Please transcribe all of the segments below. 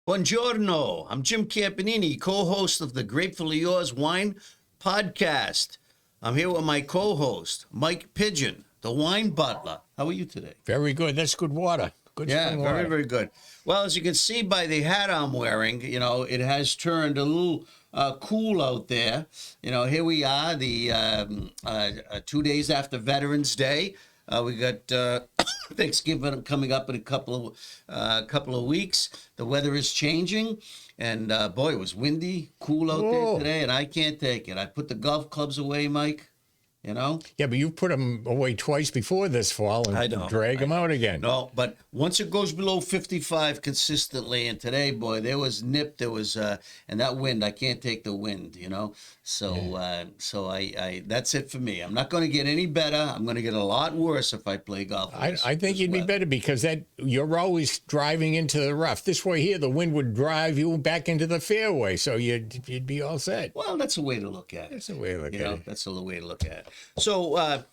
Buongiorno, I'm Jim Campanini, co-host of the Grapefully Yours Wine podcast. I'm here with my co-host, Mike Pigeon, the wine butler. How are you today? Very good. That's good water. Good spring water. Very, very good. Well, as you can see by the hat I'm wearing, it has turned a little cool out there. Here we are, the 2 days after Veterans Day. We got Thanksgiving coming up in a couple of weeks. The weather is changing, and boy, it was windy, cool out there today, and I can't take it. I put the golf clubs away, Mike. Yeah, but you put them away twice before this fall and drag them out again. No, but once it goes below 55 consistently, and today, boy, there was nip, and that wind, I can't take the wind, So, I that's it for me. I'm not going to get any better. I'm going to get a lot worse if I play golf. I think you'd be better because you're always driving into the rough. This way here, the wind would drive you back into the fairway, so you'd be all set. Well, that's a way to look at it. That's a way to look at it. That's a way to look at it. So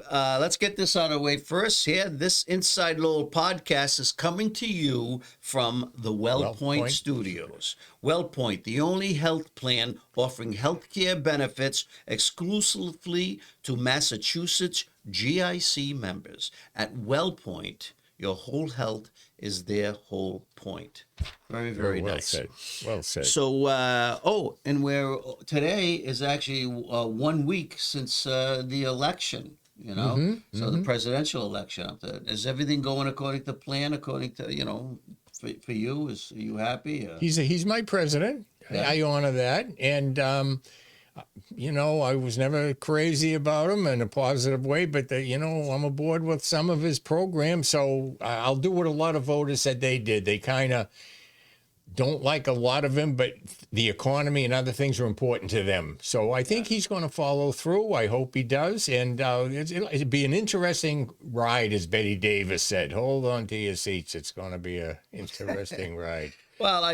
let's get this out of the way first here. This InsideLowell podcast is coming to you from the WellPoint Studios. WellPoint, the only health plan offering healthcare benefits exclusively to Massachusetts GIC members. At WellPoint, your whole health is their whole point. Very, very nice. Well said. So, today is actually 1 week since the election, so the presidential election up there. Is everything going according to plan, according to, for you? Are you happy? He's my president. Yeah. I honor that. And, I was never crazy about him in a positive way, but, I'm aboard with some of his programs. So I'll do what a lot of voters said they did. They kind of don't like a lot of him, but the economy and other things are important to them. So I think he's going to follow through. I hope he does. And it'll be an interesting ride, as Betty Davis said. Hold on to your seats. It's going to be an interesting ride. Well, I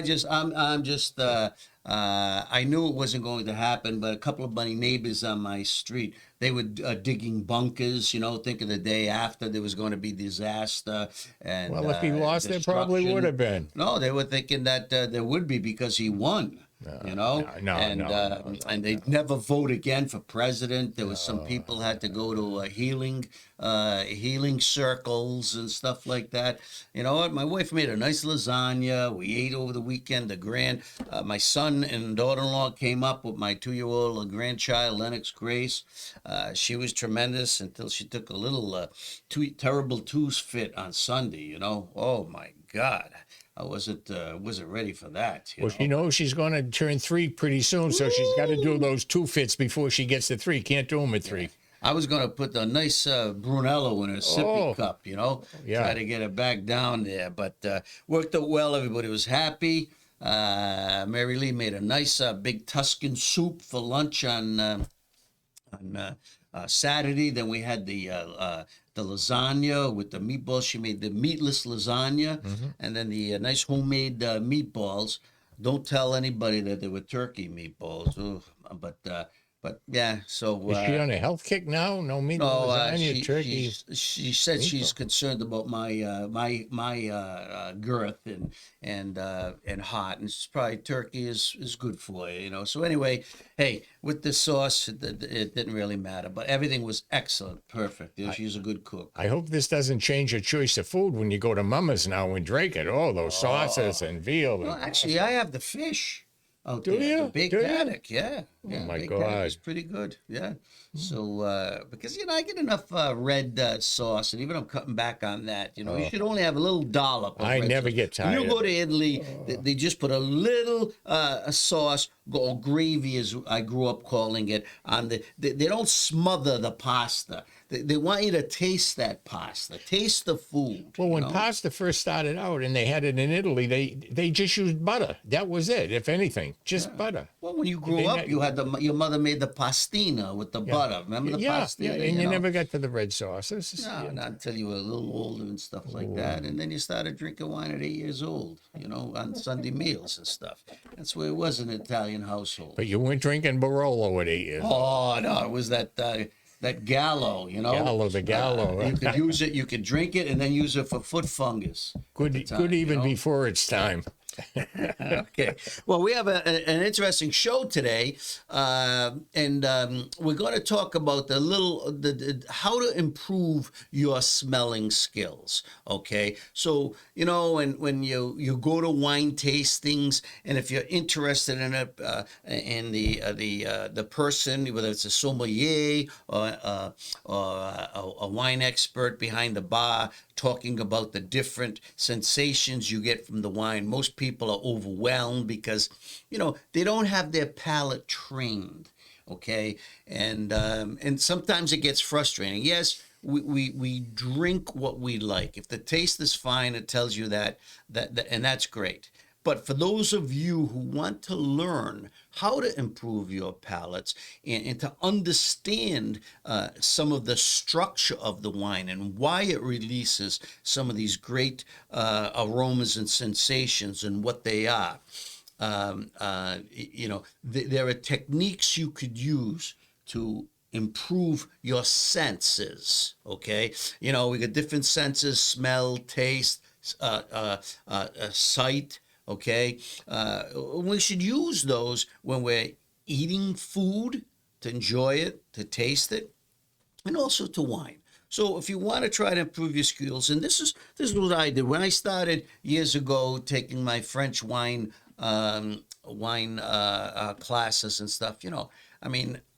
knew it wasn't going to happen, but a couple of my neighbors on my street, they were digging bunkers, thinking the day after there was going to be disaster. And well, if he lost, there probably would have been. No, they were thinking that there would be because he won. And they'd never vote again for president. There was some people had to go to healing circles and stuff like that. You know what? My wife made a nice lasagna. We ate over the weekend. My son and daughter-in-law came up with my 2-year-old grandchild, Lennox Grace. She was tremendous until she took a little terrible tooth fit on Sunday. Oh my God. I wasn't ready for that. She knows she's going to turn 3 pretty soon, so she's got to do those 2 fits before she gets to 3. Can't do them at 3. I was going to put a nice Brunello in a sippy cup, try to get it back down there. But worked out well. Everybody was happy. Mary Lee made a nice big Tuscan soup for lunch on Saturday. Then we had the lasagna with the meatballs. She made the meatless lasagna, and then the nice homemade meatballs. Don't tell anybody that they were turkey meatballs. Ooh, but yeah. So is she on a health kick now? No meat, lasagna, turkey. She said she's concerned about my girth and heart, and it's probably turkey is good for you. So anyway, hey, with the sauce, it didn't really matter, but everything was excellent, perfect. She's a good cook. I hope this doesn't change your choice of food when you go to Mama's now and drink it. Oh, those sauces and veal. Well, actually, I have the fish out there. The big haddock, yeah. Oh my God, it's pretty good, yeah. So because I get enough red sauce, and even I'm cutting back on that. You should only have a little dollop. I never get tired. When you go to Italy, they just put a little sauce or gravy, as I grew up calling it, on they don't smother the pasta. They want you to taste that pasta, taste the food. Well, when pasta first started out and they had it in Italy, they just used butter. That was it, if anything, just butter. Well, when you grew up, you had your mother made the pastina with the butter. Remember the pastina? Yeah, and you never got to the red sauces. No, not until you were a little older and stuff like that. And then you started drinking wine at 8 years old, on Sunday meals and stuff. That's where it was in an Italian household. But you weren't drinking Barolo at 8 years old. Oh, no, it was that Gallo, the Gallo. You could use it, you could drink it, and then use it for foot fungus. Good even before its time. Okay. Well, we have an interesting show today, and we're going to talk about how to improve your smelling skills. Okay. So when you go to wine tastings, and if you're interested in it, in the person, whether it's a sommelier or a wine expert behind the bar, talking about the different sensations you get from the wine. Most people are overwhelmed because, they don't have their palate trained. Okay. And sometimes it gets frustrating. Yes, we drink what we like. If the taste is fine, it tells you that, and that's great. But for those of you who want to learn how to improve your palates and to understand some of the structure of the wine and why it releases some of these great aromas and sensations and what they are, there are techniques you could use to improve your senses. Okay, we got different senses: smell, taste, sight. Okay, we should use those when we're eating food, to enjoy it, to taste it, and also to wine. So if you want to try to improve your skills, and this is what I did when I started years ago taking my French wine classes and stuff.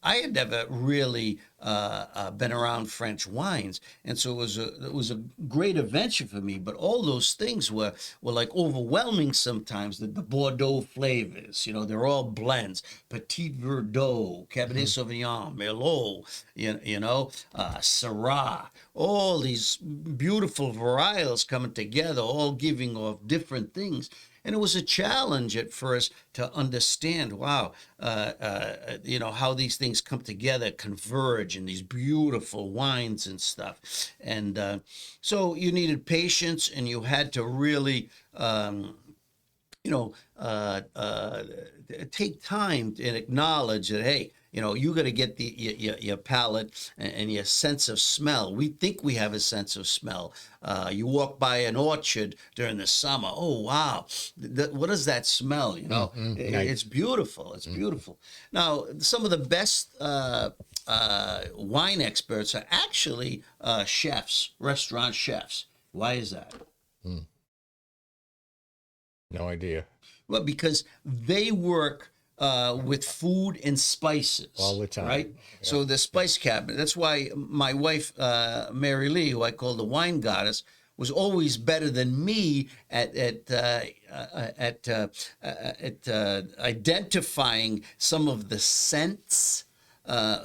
I had never really been around French wines, and so it was a great adventure for me. But all those things were like overwhelming sometimes. The Bordeaux flavors, they're all blends: Petit Verdot, Cabernet Sauvignon, Merlot, Syrah. All these beautiful varietals coming together, all giving off different things. And it was a challenge at first to understand, wow, how these things come together, converge in these beautiful wines and stuff. And so you needed patience, and you had to really, take time and acknowledge that, hey, you got to get your palate and your sense of smell. We think we have a sense of smell. You walk by an orchard during the summer. Oh, wow. What does that smell? It's beautiful. It's beautiful. Now, some of the best wine experts are actually chefs, restaurant chefs. Why is that? No idea. Well, because they work with food and spices all the time, right? Yeah. So the spice cabinet. That's why my wife, Mary Lee, who I call the wine goddess, was always better than me at identifying some of the scents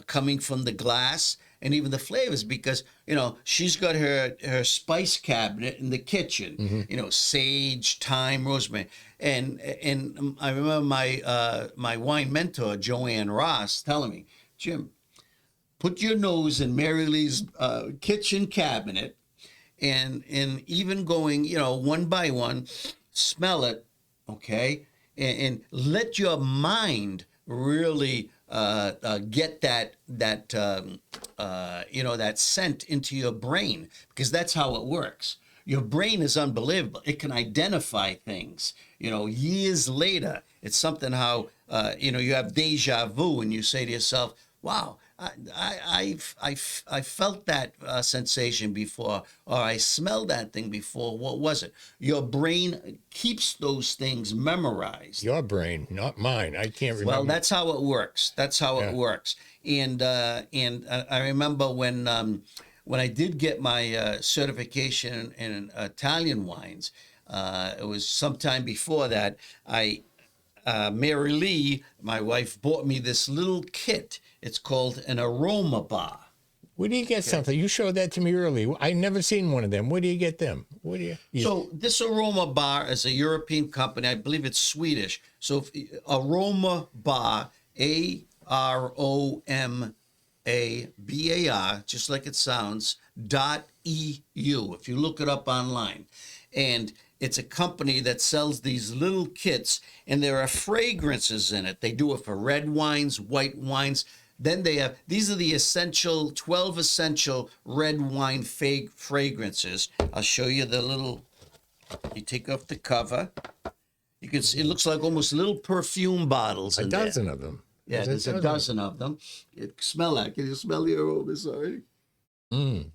coming from the glass, and even the flavors, because she's got her spice cabinet in the kitchen. Sage, thyme, rosemary, and I remember my wine mentor Joanne Ross telling me, Jim, put your nose in Mary Lee's kitchen cabinet, and even going one by one, smell it, okay, and let your mind really get that scent into your brain, because that's how it works. Your brain is unbelievable. It can identify things, years later. It's something how, you have deja vu, and you say to yourself, wow, I felt that sensation before, or I smelled that thing before. What was it? Your brain keeps those things memorized. Your brain, not mine. I can't remember. Well, that's how it works. That's how it works. And I remember when I did get my certification in Italian wines, it was sometime before that. Mary Lee, my wife, bought me this little kit. It's called an Aroma Bar. Where do you get something? You showed that to me earlier. I never seen one of them. Where do you get them? What do you? So this Aroma Bar is a European company. I believe it's Swedish. So Aroma Bar, AROMABAR, just like it sounds, .eu. If you look it up online, and it's a company that sells these little kits, and there are fragrances in it. They do it for red wines, white wines. Then they have, these are the 12 essential red wine fragrances. I'll show you the little, you take off the cover, You can see it looks like almost little perfume bottles. A in there. dozen of them. Yeah, there's a dozen of them. Smell that. Can you smell the aroma? Sorry.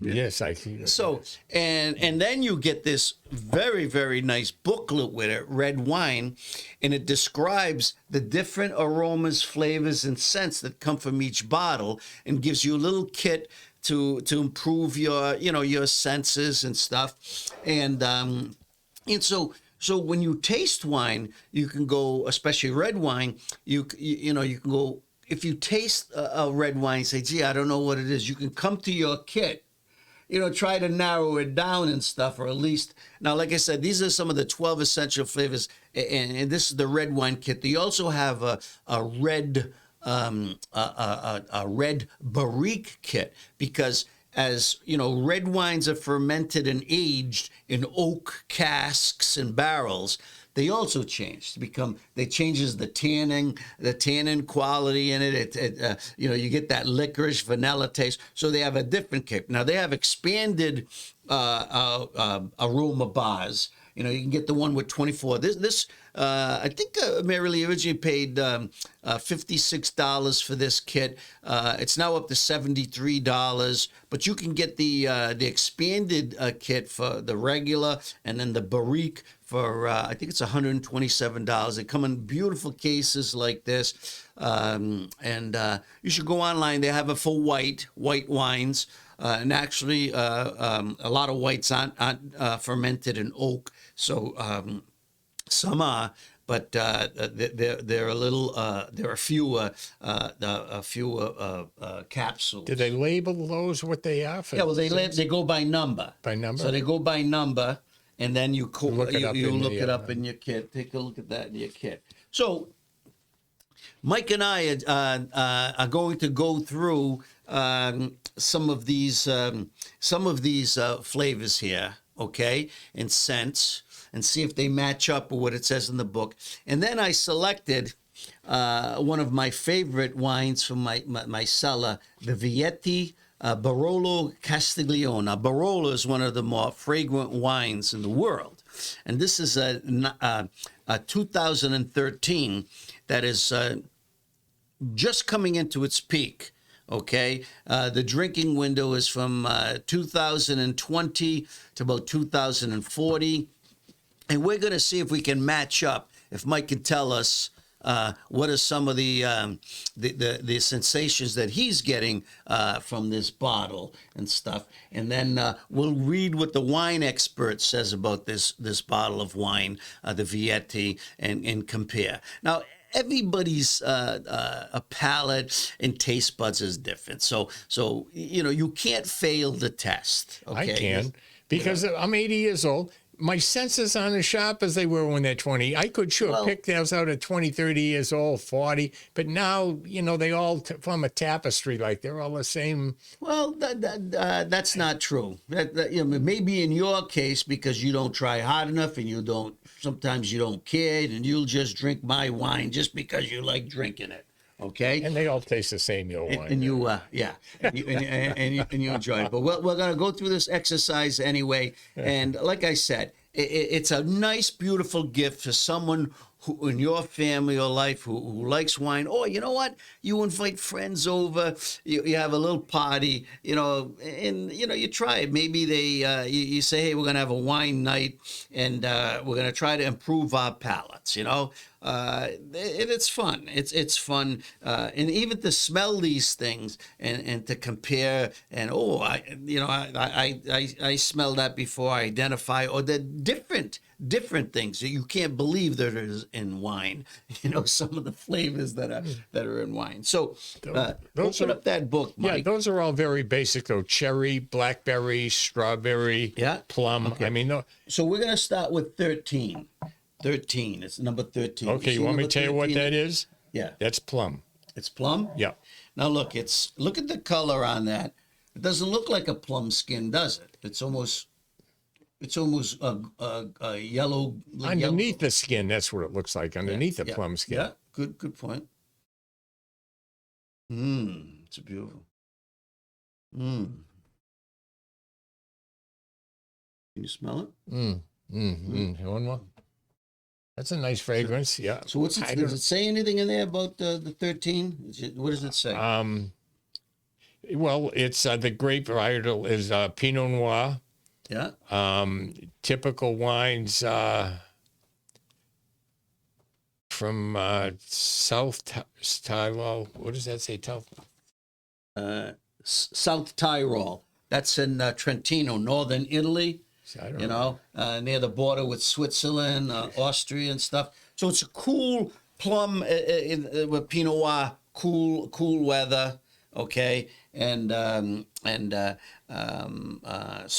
Yes, I see. So and then you get this very, very nice booklet with it, red wine, and it describes the different aromas, flavors, and scents that come from each bottle, and gives you a little kit to improve your your senses and stuff, and so when you taste wine, you can go, especially red wine, you can go. If you taste a red wine, and say, gee, I don't know what it is, you can come to your kit, try to narrow it down and stuff, or at least, now, like I said, these are some of the 12 essential flavors, and this is the red wine kit. They also have a red barrique kit, because as you know, red wines are fermented and aged in oak casks and barrels. They also change to become. They changes the tannin quality in it. You get that licorice vanilla taste. So they have a different kick. Now they have expanded aroma bars. You can get the one with 24. This I think Mary Lee originally paid $56 for this kit. It's now up to $73, but you can get the expanded kit for the regular, and then the barrique for I think it's $127. They come in beautiful cases like this, and you should go online. They have it for white wines. And actually, a lot of whites aren't fermented in oak, so some are, but they're a little. There are fewer capsules. Do they label those what they are? Yeah, well, they go by number. By number. So they go by number, and then you look it up in your kit. Take a look at that in your kit. So Mike and I are going to go through some of these flavors here, okay, and scents, and see if they match up with what it says in the book. And then I selected one of my favorite wines from my cellar, the Vietti Barolo Castiglione. Now, Barolo is one of the more fragrant wines in the world, and this is a 2013 that is just coming into its peak. Okay, the drinking window is from 2020 to about 2040, and we're going to see if we can match up. If Mike can tell us what are some of the sensations that he's getting from this bottle and stuff, and then we'll read what the wine expert says about this bottle of wine, the Vietti, and compare. Now, everybody's a palate and taste buds is different. So you can't fail the test. Okay? I can, because I'm 80 years old. My senses aren't as sharp as they were when they're 20. I could pick those out at 20, 30 years old, 40. But now, they all form a tapestry, like they're all the same. Well, that's not true. Maybe in your case, because you don't try hard enough, and sometimes you don't care, and you'll just drink my wine just because you like drinking it. Okay, and they all taste the same, your wine. And you, and you enjoy it. But we're gonna go through this exercise anyway. And like I said, it's a nice, beautiful gift for someone who in your family or life who likes wine. Or you know what? You invite friends over. You have a little party. And you try it. Maybe they you say, hey, we're gonna have a wine night, and we're gonna try to improve our palates. It's fun. It's fun, and even to smell these things and to compare. And I smell that before I identify, or the different things that you can't believe that is in wine. Some of the flavors that are in wine. So open up that book, Mike. Yeah, those are all very basic though. Cherry, blackberry, strawberry, plum. Okay. I mean, so we're gonna start with 13. 13. It's number 13. Okay, you want me to tell you what that is? Yeah. That's plum. It's plum? Yeah. Now look at the color on that. It doesn't look like a plum skin, does it? It's almost a yellow. Underneath the skin, that's what it looks like. Underneath the plum skin. Yeah. Good point. It's beautiful. Can you smell it? One more. That's a nice fragrance. Yeah. So what's it? Does it say anything in there about the 13? What does it say? Well, it's the grape varietal is Pinot Noir. Yeah. Typical wines from South Tyrol. What does that say? South Tyrol. That's in Trentino, northern Italy. I don't You know, near the border with Switzerland, Austria, and stuff. So it's a cool plum with Pinot Noir, cool weather. Okay, and so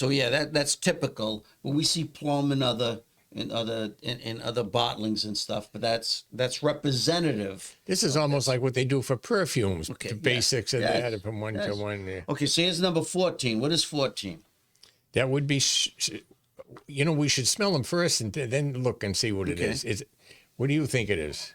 yeah, that's typical. But we see plum in other bottlings and stuff. But that's representative. This is almost like what they do for perfumes. Okay, The basics of that from one yes. to one. Yeah. Okay, so here's number 14. What is 14? That would be, we should smell them first and then look and see what it is. What do you think it is?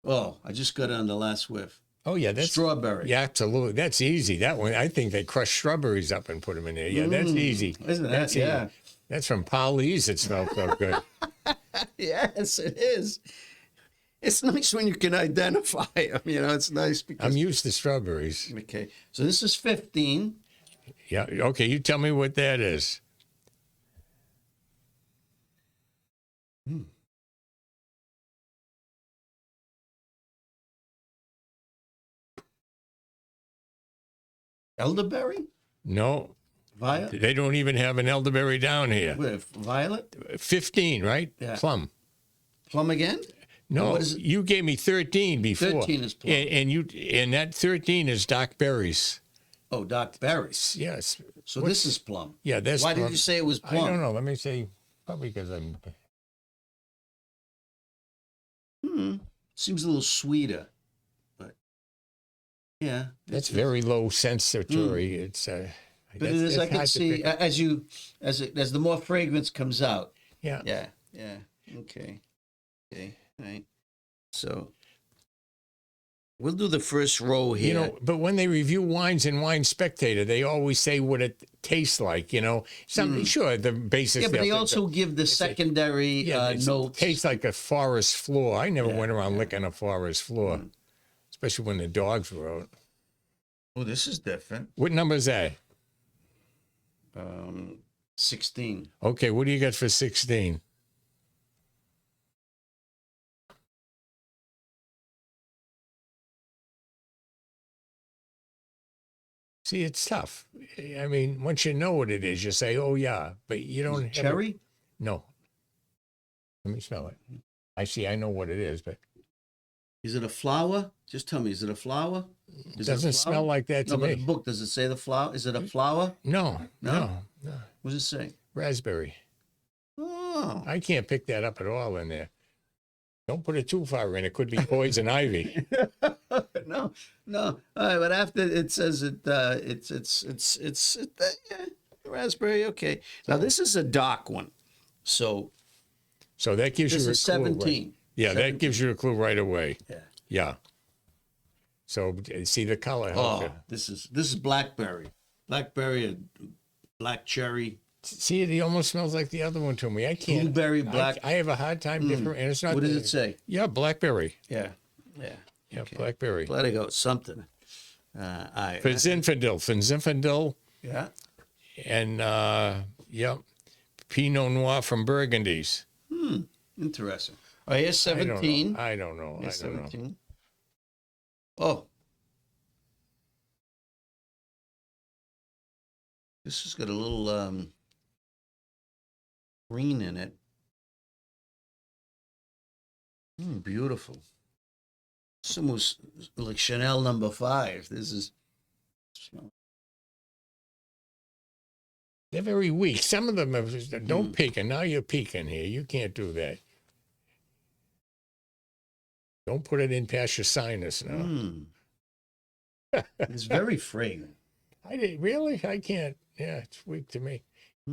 Oh, I just got it on the last whiff. Oh, yeah. That's strawberry. Yeah, absolutely. That's easy. That one, I think they crush strawberries up and put them in there. Yeah, that's easy. Isn't that? That's Yeah. easy. That's from Polly's. It smells so good. Yes, it is. It's nice when you can identify them. It's nice because I'm used to strawberries. Okay, so this is 15. Yeah. Okay, you tell me what that is. Elderberry? No. Violet? They don't even have an elderberry down here. With violet? 15, right? Yeah. Plum. Plum again? No, what is it? you gave me 13 before. 13 is plum. And that 13 is dark berries. Oh, dark berries. Yes. So this is plum. Yeah, that's Why plum. did you say it was plum? I don't know. Let me say, probably because I'm... Seems a little sweeter, but yeah. That's very low sensitivity. It's but it is. I can see as the more fragrance comes out. Yeah. Yeah. Okay. All right. So we'll do the first row here. But when they review wines in Wine Spectator, they always say what it tastes like. Something sure the basics. Yeah, but they also give the secondary notes. It tastes like a forest floor. I never went around licking a forest floor, especially when the dogs were out. Oh, this is different. What number is that? 16. Okay, what do you got for 16? See, it's tough. I mean, once you know what it is, you say, "Oh yeah," but you don't. Have Cherry? No. Let me smell it. I know what it is, but Is it a flower? Just tell me, is it a flower? it doesn't smell like that to No, but the me. book, does it say the flower? Is it a flower? No. What does it say? Raspberry. Oh. I can't pick that up at all in there. Don't put it too far in. It could be poison ivy. No. All right, but after it says raspberry. Okay. Now this is a dark one, so that gives this you a is clue. 17. Right? Yeah, 17. that gives you a clue right away. Yeah. Yeah. So see the color. Oh, this is blackberry, black cherry. See, it almost smells like the other one to me. I can't. Blueberry, black. I have a hard time different, and it's not. What does it say? Yeah, blackberry. Yeah. Yeah, Okay. blackberry. Glad I got something. Zinfandel, Yeah. and Pinot Noir from Burgundies. Interesting. Oh, here's 17. I don't know. Here's 17. Oh. This has got a little green in it. Beautiful. It's almost like Chanel number 5. This is. They're very weak. Some of them don't peek, and now you're peeking here. You can't do that. Don't put it in past your sinus now. It's very fragrant. Really? I can't. Yeah, it's weak to me.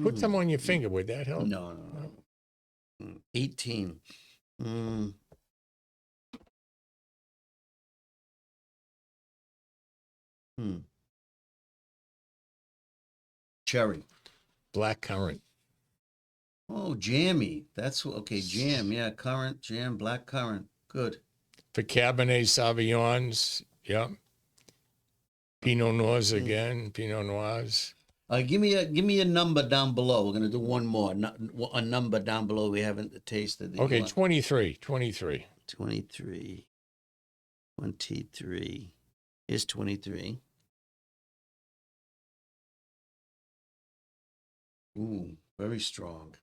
Put some on your finger. Would that help? No. 18. Cherry. Black currant. Oh, jammy. That's okay. Jam. Yeah, currant, jam, black currant. Good. For Cabernet Sauvignons, yep. Pinot Noirs again, Pinot Noirs. Give me a number down below. We're gonna do one more. A number down below we haven't tasted. Okay, 23, 23. 23. 23. Here's 23. Ooh, very strong.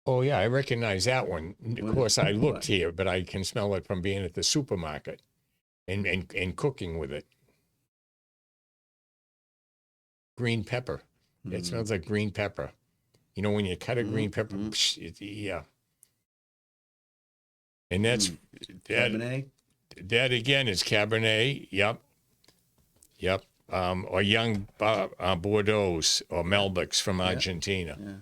Oh yeah, I recognize that one. Of course, I looked here, but I can smell it from being at the supermarket and cooking with it. Green pepper. It smells like green pepper. You know, when you cut a green pepper, yeah. And that's Cabernet. That again is Cabernet. Yep. Or young Bordeaux or Malbecs from Argentina. Yeah.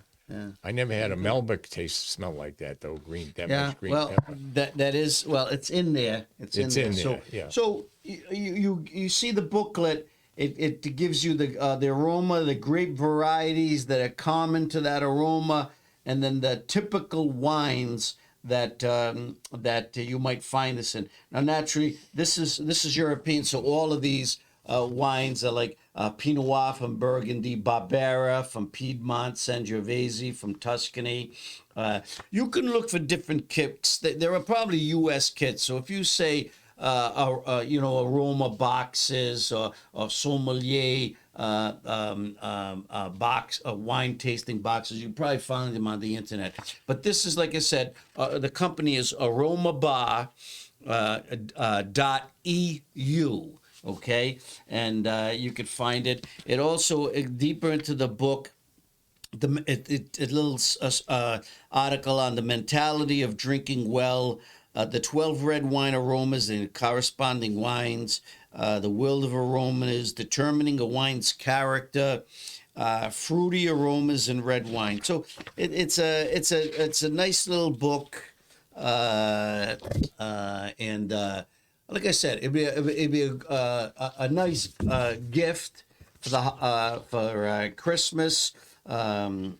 I never had a Malbec smell like that though. That Yeah, much green well, pepper. that is it's in there. It's in there. So, yeah. So you see the booklet. It gives you the aroma, the grape varieties that are common to that aroma, and then the typical wines that you might find this in. Now, naturally, this is European, so all of these wines are like Pinot Noir from Burgundy, Barbera from Piedmont, Sangiovese from Tuscany. You can look for different kits. There are probably U.S. kits. So if you say, aroma boxes or sommelier box, wine tasting boxes, you probably find them on the internet. But this is, like I said, the company is Aroma Bar .eu. Okay, and you could find it. It also deeper into the book, a little article on the mentality of drinking well, the 12 red wine aromas and corresponding wines, the world of aromas, determining a wine's character, fruity aromas in red wine. So it's a nice little book, and like I said, it'd be a nice gift for Christmas, and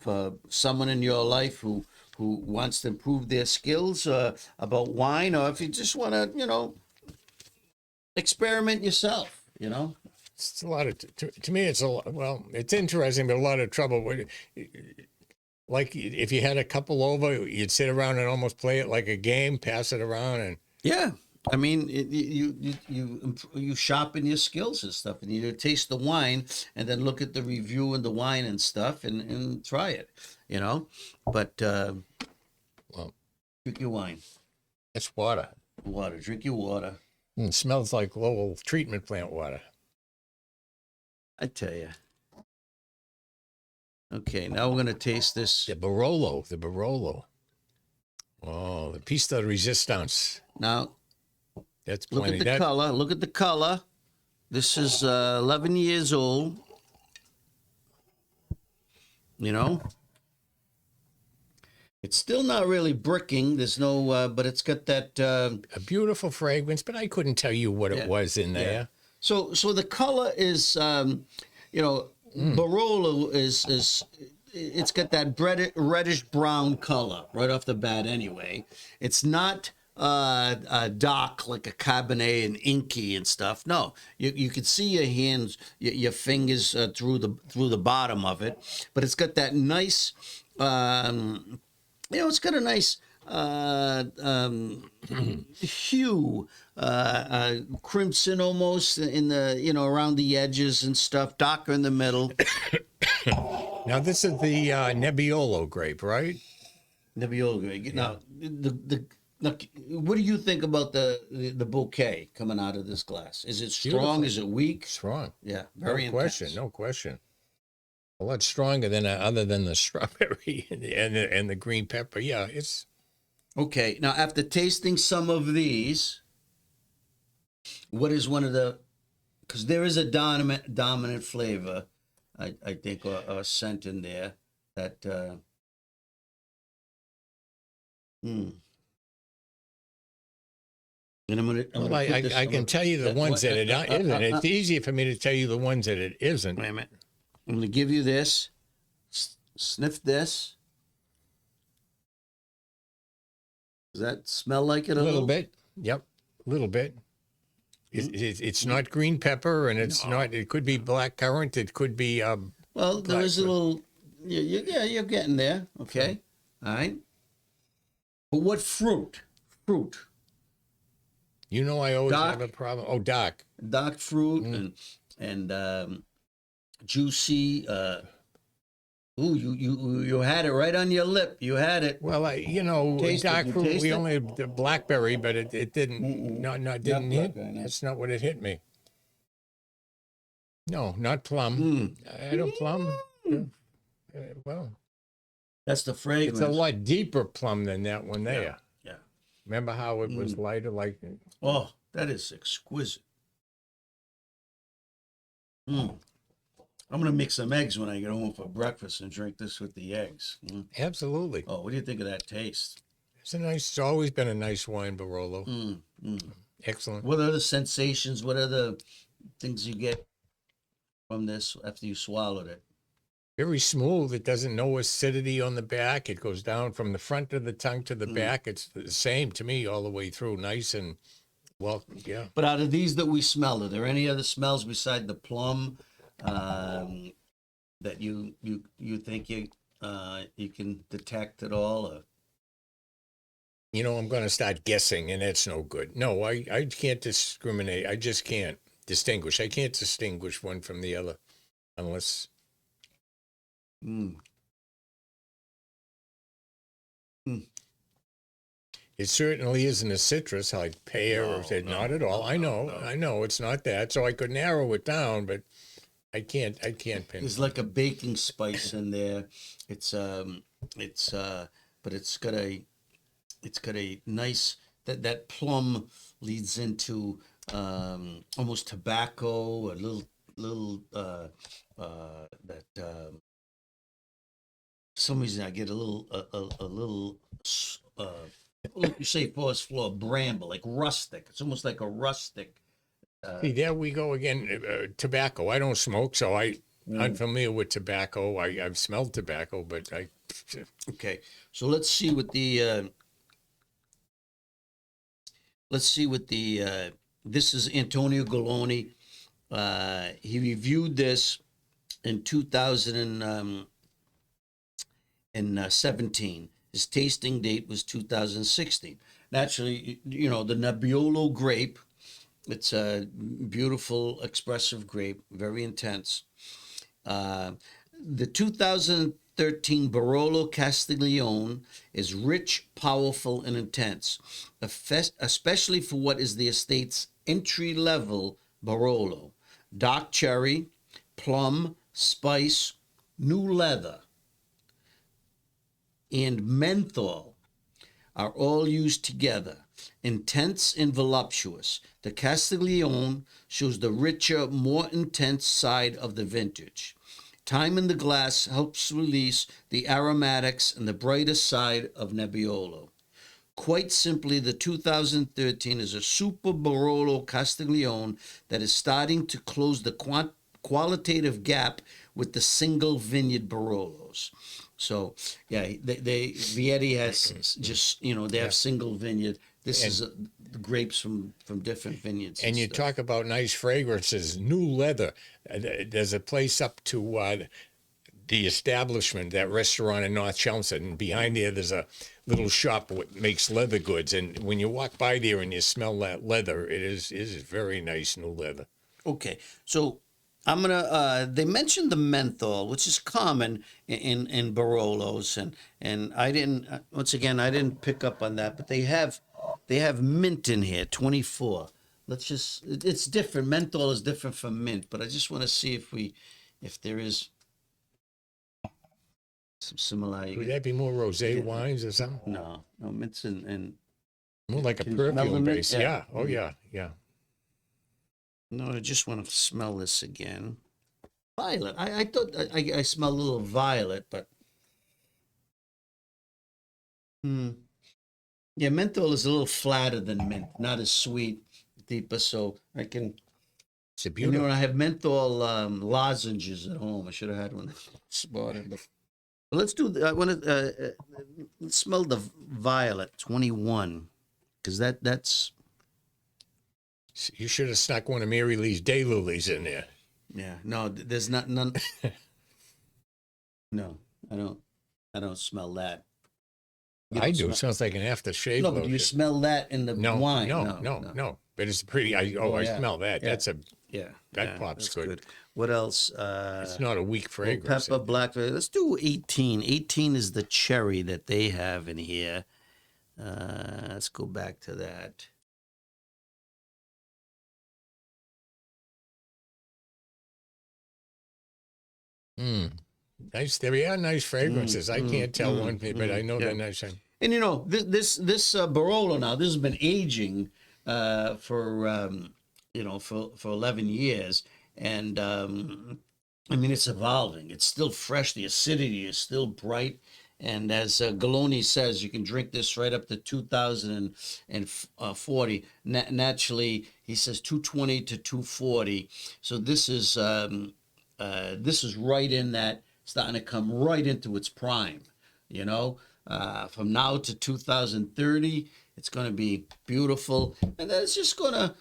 for someone in your life who wants to improve their skills about wine, or if you just want to experiment yourself. It's a lot of to me. It's a lot. Well, it's interesting, but a lot of trouble. Like if you had a couple over, you'd sit around and almost play it like a game, pass it around, and Yeah, I mean, you sharpen your skills and stuff, and you taste the wine, and then look at the review and the wine and stuff, and try it, But well, drink your wine, it's water. drink your water. It smells like Lowell treatment plant water. I tell you. Okay, now we're gonna taste this. The Barolo. Oh, the piece de resistance. Now, That's look plenty. at the color. Look at the color. This is 11 years old. It's still not really bricking. There's no, but it's got that. A beautiful fragrance, but I couldn't tell you what it was in there. Yeah. So the color is, Barolo is it's got that reddish brown color right off the bat. Anyway, it's not dark like a Cabernet and inky and stuff. No, you can see your hands, your fingers through the bottom of it, but it's got that nice. It's got a nice hue, crimson almost in the around the edges and stuff, darker in the middle. Now this is the Nebbiolo grape, right? Nebbiolo grape. Now now, what do you think about the bouquet coming out of this glass? Is it strong? Beautiful. Is it weak? Strong. Yeah, very intense. No question. A lot stronger than other than the strawberry and the green pepper. Yeah, it's okay. Now, after tasting some of these, what is one of the? Because there is a dominant flavor, I think, or scent in there that. And I'm Well, gonna put this, I can tell you the ones that it isn't. It's easier for me to tell you the ones that it isn't. Wait a minute. I'm going to give you this. Sniff this. Does that smell like it A little bit. Yep, a little bit. It's not green pepper, and it's not. It could be black currant. It could be. Well, there is a little. Yeah, you're getting there. Okay. All right. But what fruit? Fruit. You know, I always Dark. have a problem. Oh, dark. Dark fruit and juicy. Ooh, you had it right on your lip. You had it. Well, Taste it. dark You fruit. taste We it? only have the blackberry, but it didn't. Didn't hit. blackberry, no. That's not what it hit me. No, not plum. Mm. I had a plum. Well, That's the fragrance. it's a lot deeper plum than that one there. Yeah. Remember how it was lighter, like. Oh, that is exquisite. I'm going to make some eggs when I get home for breakfast and drink this with the eggs. Absolutely. Oh, what do you think of that taste? It's always been a nice wine, Barolo. Excellent. What are the sensations? What are the things you get from this after you swallowed it? Very smooth. It doesn't know acidity on the back. It goes down from the front of the tongue to the back. It's the same to me all the way through. Nice and, well, yeah. But out of these that we smell, are there any other smells beside the plum that you think you can detect at all? Or? I'm going to start guessing, and that's no good. No, I can't discriminate. I just can't distinguish. I can't distinguish one from the other unless... It certainly isn't a citrus like pear or not at all. I know it's not that. So I could narrow it down, but I can't pin. There's like a baking spice in there. But it's got a nice that plum leads into almost tobacco, a little some reason I get a little you say forest floor bramble, like rustic. It's almost like a rustic. See, there we go again. Tobacco. I don't smoke, so I'm unfamiliar with tobacco. I've smelled tobacco, but I. Okay, so let's see what the. This is Antonio Galloni. He reviewed this in 2017. His tasting date was 2016. Naturally, the Nebbiolo grape. It's a beautiful, expressive grape, very intense. The 2013 Barolo Castiglione is rich, powerful, and intense, especially for what is the estate's entry-level Barolo. Dark cherry, plum, spice, new leather, and menthol are all used together. Intense and voluptuous, the Castiglione shows the richer, more intense side of the vintage. Time in the glass helps release the aromatics and the brighter side of Nebbiolo. Quite simply, the 2013 is a super Barolo Castiglione that is starting to close the qualitative gap with the single vineyard Barolos. So, yeah, Vietti has just, they have single vineyard. This is the grapes from different vineyards. And you talk about nice fragrances, new leather. There's a place up to the establishment, that restaurant in North Chelmsford, and behind there's a little shop that makes leather goods. And when you walk by there and you smell that leather, it is very nice new leather. Okay, so I'm gonna. They mentioned the menthol, which is common in Barolos, and I didn't. Once again, I didn't pick up on that, but they have mint in here, 24. It's different. Menthol is different from mint, but I just want to see if there is some similarity. Would that be more rosé wines or something? No, mint's and more like a Can you smell the perfume mint? base. Yeah. Yeah. Oh yeah. no, I just want to smell this again. Violet. I thought I smell a little violet, but Yeah, menthol is a little flatter than mint, not as sweet, deeper. So I can. It's a And beautiful. I have menthol lozenges at home. I should have had one. Spotted, but let's do. I want to let's smell the violet 21 because that's You should have snuck one of Mary Lee's daylilies in there. yeah. No, there's not none. No, I don't smell that. You I don't do. smell- It sounds like an aftershave No, but lotion. you smell that in the No, wine. no. But it's pretty. I yeah. smell that. Yeah. That's a. Yeah, That yeah, pop's that's good. What else? It's not a weak Old fragrance. pepper, blackberry. Let's do 18. 18 is the cherry that they have in here. Let's go back to that. Nice. They are nice fragrances. I can't tell one, but I know they're nice. And this Barolo now, this has been aging for 11 years, and I mean it's evolving. It's still fresh. The acidity is still bright, and as Galoni says, you can drink this right up to 2040. Naturally, he says 220 to 240. So this is right in that, starting to come right into its prime. From now to 2030, it's going to be beautiful, and then it's just going to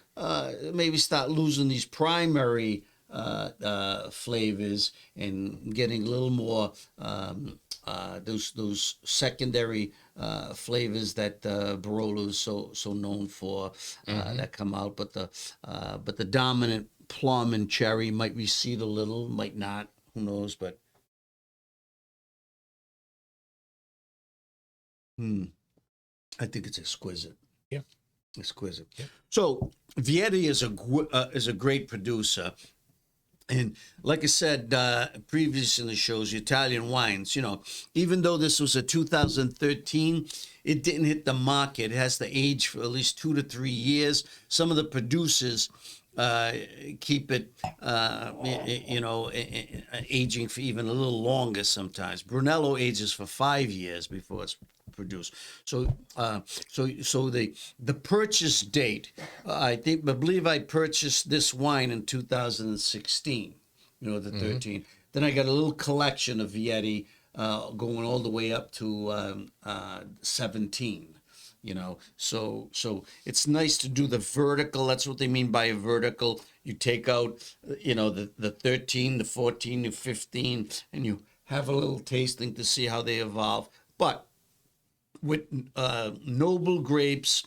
maybe start losing these primary flavors and getting a little more those secondary flavors that Barolo is so known for that come out. But the dominant plum and cherry might recede a little, might not. Who knows? But I think it's exquisite. Yeah. Exquisite. Yeah. So Vietti is a great producer. And like I said previous in the shows, Italian wines, even though this was a 2013, it didn't hit the market. It has to age for at least 2 to 3 years. Some of the producers keep it, aging for even a little longer sometimes. Brunello ages for 5 years before it's produced. So the purchase date, I believe I purchased this wine in 2016. The 13. Then I got a little collection of Vietti going all the way up to 17. So it's nice to do the vertical. That's what they mean by a vertical. You take out, the 13, the 14, the 15, and you have a little tasting to see how they evolve. But with noble grapes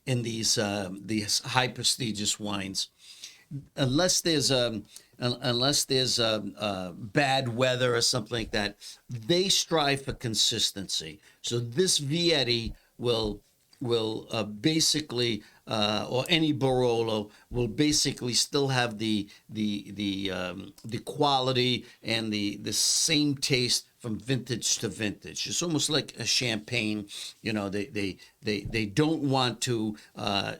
in these high prestigious wines, unless there's bad weather or something like that, they strive for consistency. So this Vietti will basically, or any Barolo will basically still have the quality and the same taste from vintage to vintage. It's almost like a champagne. They don't want to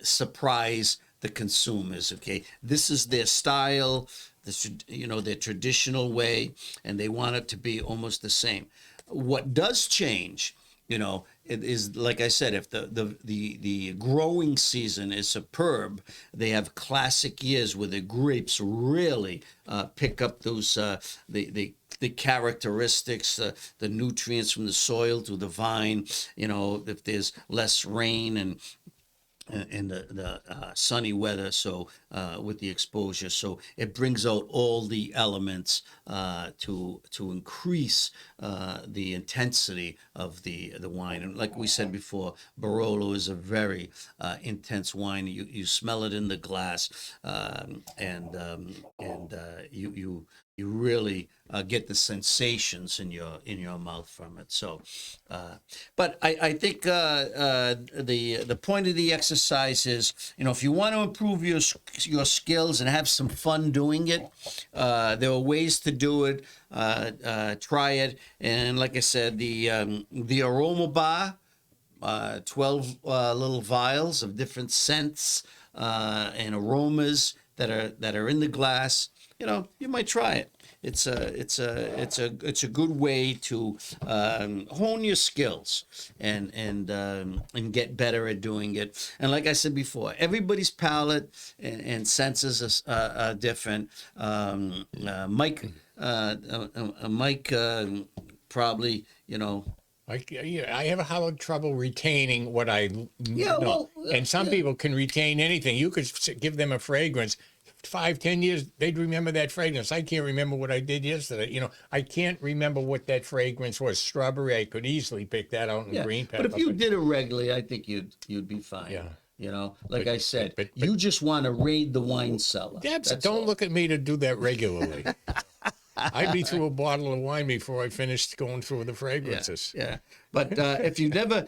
surprise the consumers. Okay, this is their style, their traditional way, and they want it to be almost the same. What does change, it is, like I said, if the growing season is superb, they have classic years where the grapes really pick up those the characteristics, the nutrients from the soil to the vine. If there's less rain and the sunny weather, so with the exposure, so it brings out all the elements to increase the intensity of the wine. And like we said before, Barolo is a very intense wine. You smell it in the glass, and you really get the sensations in your mouth from it. So, but I think the point of the exercise is, if you want to improve your skills and have some fun doing it, there are ways to do it. Try it, and like I said, the Aroma Bar, 12 little vials of different scents and aromas that are in the glass, you might try it. It's a good way to hone your skills and get better at doing it. And like I said before, everybody's palate and senses are different. Mike probably, I have a hard trouble retaining what I know. And some people can retain anything. You could give them a fragrance. 5-10 years, they'd remember that fragrance. I can't remember what I did yesterday. I can't remember what that fragrance was. Strawberry, I could easily pick that out in green pepper. But if you did it regularly, I think you'd be fine. Yeah. Like I said, but you just want to raid the wine cellar. Don't look at me to do that regularly. I'd be through a bottle of wine before I finished going through the fragrances. Yeah. But if you've never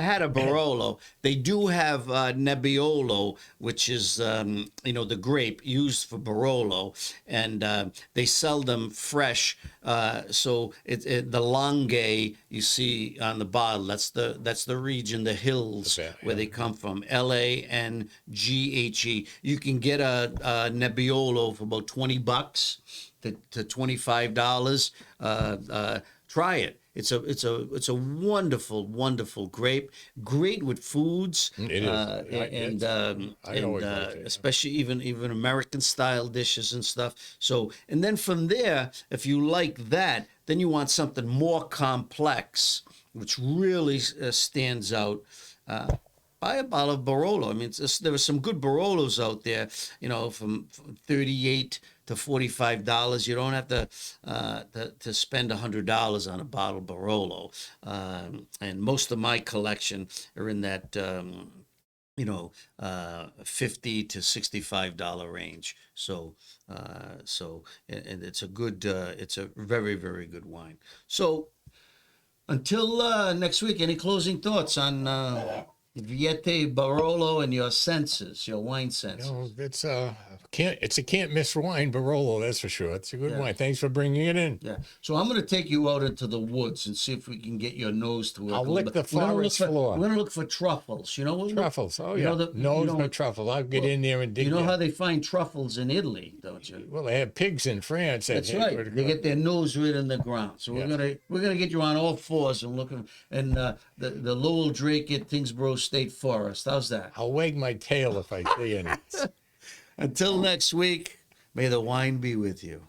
had a Barolo, they do have Nebbiolo, which is the grape used for Barolo, and they sell them fresh. So the Langhe you see on the bottle, that's the region, the hills where they come from. LANGHE. You can get a Nebbiolo for about $20 to $25. Try it. It's a wonderful, wonderful grape. Great with foods. It is. Especially even American style dishes and stuff. So, and then from there, if you like that, then you want something more complex, which really stands out. Buy a bottle of Barolo. I mean, there are some good Barolos out there, from $38 to $45. You don't have to spend $100 on a bottle of Barolo. And most of my collection are in that $50 to $65 range. So and it's a good, it's a very, very good wine. So until next week, any closing thoughts on Vietti Barolo and your senses, your wine senses? It's a can't miss wine, Barolo, that's for sure. It's a good wine. Thanks for bringing it in. Yeah. So I'm going to take you out into the woods and see if we can get your nose to work. I'll lick the forest floor. We're going to look for truffles. Truffles. Oh, yeah. No truffle. I'll get in there and dig. You know how they find truffles in Italy, don't you? Well, they have pigs in France. That's right. They get their nose right in the ground. So we're gonna get you on all fours and looking. And the Lowell Drake at Tingsboro State Forest. How's that? I'll wag my tail if I see any. Until next week, may the wine be with you.